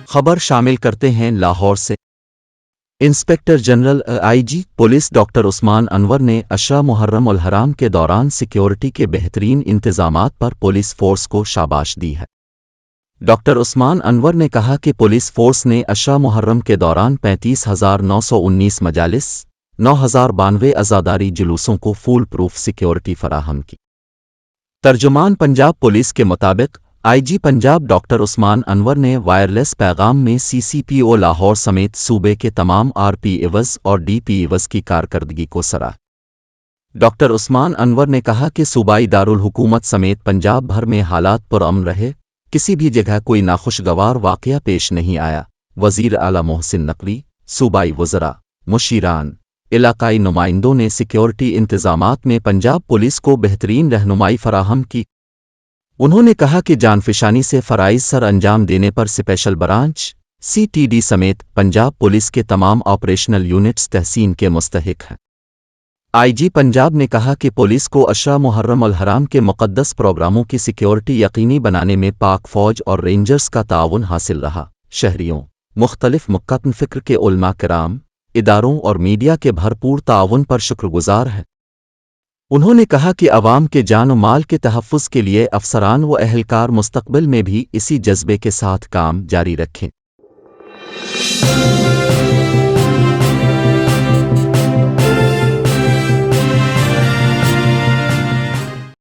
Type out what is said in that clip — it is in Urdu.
خبر شامل کرتے ہیں لاہور سے۔ Inspector general I G police doctor Usman Anwar نے عشرہ محرم الحرام کے دوران سیکیورٹی کے بہترین انتظامات پر پولیس فورس کو شاباش دی ہے۔ ڈاکٹر عثمان انور نے کہا کہ پولیس فورس نے عشرہ محرم کے دوران 35,919 مجالس، 9,092 عزاداری جلوسوں کو فول پروف سیکیورٹی فراہم کی۔ ترجمان پنجاب پولیس کے مطابق آئی جی پنجاب ڈاکٹر عثمان انور نے وائرلیس پیغام میں سی سی پی او لاہور سمیت صوبے کے تمام آر پی ایوز اور ڈی پی ایوز کی کارکردگی کو سراہا۔ ڈاکٹر عثمان انور نے کہا کہ صوبائی دارالحکومت سمیت پنجاب بھر میں حالات پرامن رہے، کسی بھی جگہ کوئی ناخوشگوار واقعہ پیش نہیں آیا۔ وزیر اعلیٰ محسن نقوی، صوبائی وزراء، مشیران، علاقائی نمائندوں نے سیکیورٹی انتظامات میں پنجاب پولیس کو بہترین رہنمائی فراہم کی۔ انہوں نے کہا کہ جانفشانی سے فرائض سر انجام دینے پر special branch, C T D سمیت پنجاب پولیس کے تمام آپریشنل یونٹس تحسین کے مستحق ہیں۔ آئی جی پنجاب نے کہا کہ پولیس کو عشرہ محرم الحرام کے مقدس پروگراموں کی سیکیورٹی یقینی بنانے میں پاک فوج اور رینجرز کا تعاون حاصل رہا۔ شہریوں، مختلف مقتن فکر کے علماء کرام، اداروں اور میڈیا کے بھرپور تعاون پر شکر گزار ہیں۔ انہوں نے کہا کہ عوام کے جان و مال کے تحفظ کے لیے افسران و اہلکار مستقبل میں بھی اسی جذبے کے ساتھ کام جاری رکھیں۔